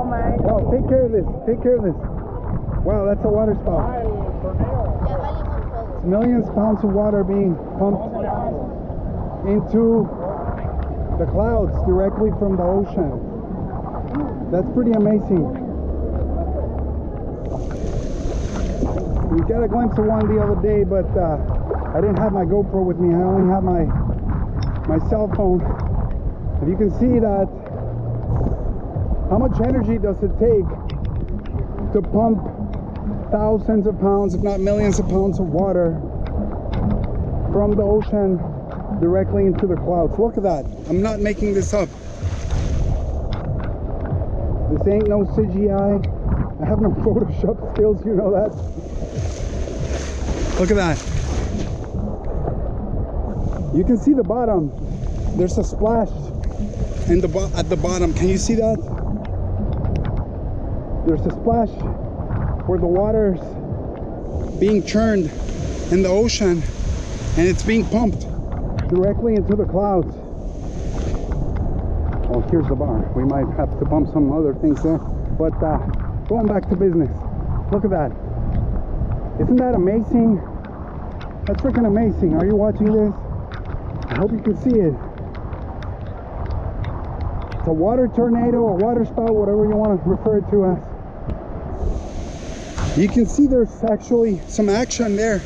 no, man. Wow, take care of this. Take care of this. Wow, that's a water spout. It's millions of pounds of water being pumped into the clouds directly from the ocean. That's pretty amazing. We got a glimpse of one the other day, but I didn't have my GoPro with me. I only had my cell phone. And you can see that how much energy does it take to pump thousands of pounds, if not millions of pounds of water from the ocean directly into the clouds. Look at that. I'm not making this up. This ain't no CGI. I have no Photoshop skills, you know that. Look at that. You can see the bottom. There's a splash at the bottom. Can you see that? There's a splash where the water's being churned in the ocean and it's being pumped directly into the clouds. Oh, here's the bar. We might have to bump some other things there, but going back to business. Look at that. Isn't that amazing? That's freaking amazing. Are you watching this? I hope you can see it. It's a water tornado, a water spout, whatever you want to refer it to as. You can see there's actually some action there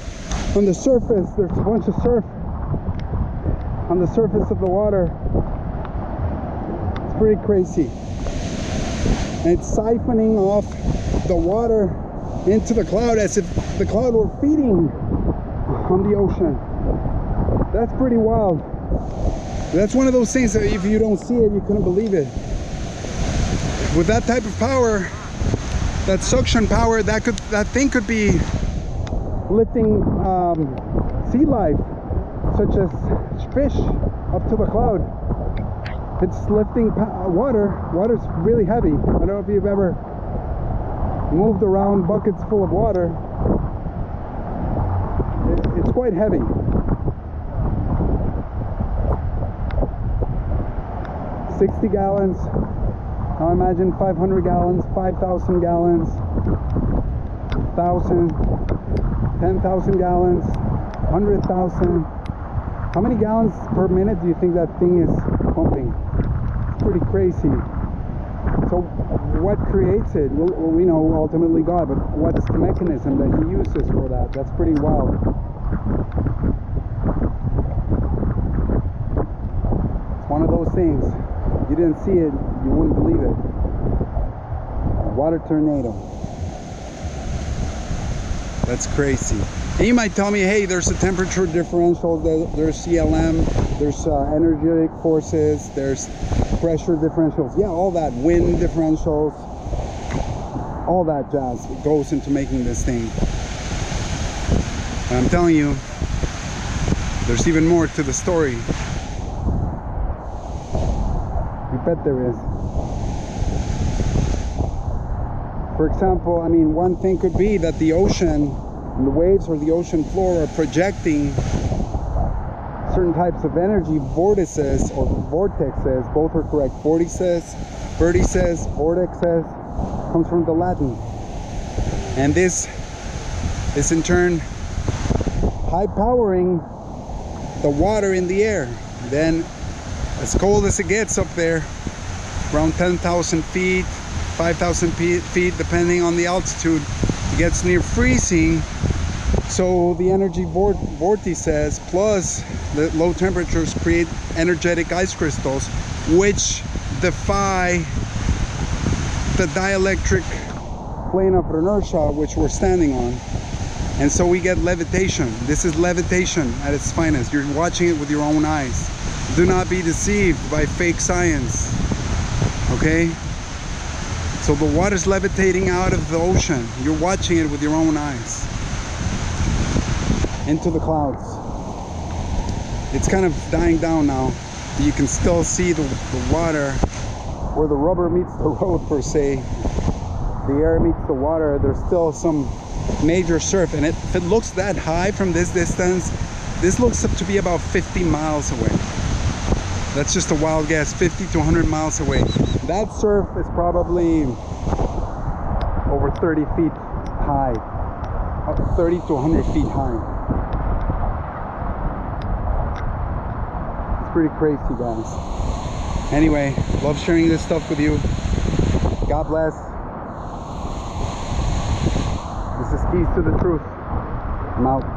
on the surface. There's a bunch of surf on the surface of the water. It's pretty crazy. And it's siphoning off the water into the cloud as if the cloud were feeding on the ocean. That's pretty wild. That's one of those things that if you don't see it, you couldn't believe it. With that type of power, that suction power, that thing could be lifting sea life, such as fish, up to the cloud. It's lifting water. Water's really heavy. I don't know if you've ever moved around buckets full of water. It's quite heavy. $60 gallons. Now imagine 500 gallons, 5,000 gallons, 1,000, 10,000 gallons, 100,000. How many gallons per minute do you think that thing is pumping? It's pretty crazy. So what creates it? Well, we know ultimately God, but what's the mechanism that he uses for that? That's pretty wild. It's one of those things. You didn't see it, you wouldn't believe it. A water tornado. That's crazy. And you might tell me, hey, there's a temperature differential, there's CLM, there's energetic forces, there's pressure differentials. Yeah, all that, wind differentials, all that jazz goes into making this thing. And I'm telling you, there's even more to the story. I bet there is. For example, I mean, one thing could be that the ocean and the waves or the ocean floor are projecting certain types of energy vortices or vortexes. Both are correct. Vortices, vortexes comes from the Latin. And this is in turn high powering the water in the air. Then as cold as it gets up there, around 10,000 feet, 5,000 feet, depending on the altitude, it gets near freezing. So the energy vortices plus the low temperatures create energetic ice crystals, which defy the dielectric plane of inertia which we're standing on. And so we get levitation. This is levitation at its finest. You're watching it with your own eyes. Do not be deceived by fake science, okay? So the water's levitating out of the ocean. You're watching it with your own eyes into the clouds. It's kind of dying down now. You can still see the water where the rubber meets the road, per se. The air meets the water. There's still some major surf, and if it looks that high from this distance, this looks up to be about 50 miles away. That's just a wild guess, 50 to 100 miles away. That surf is probably over 30 feet high, 30 to 100 feet high. It's pretty crazy, guys. Anyway, love sharing this stuff with you. God bless. This is Keys to the Truth. I'm out.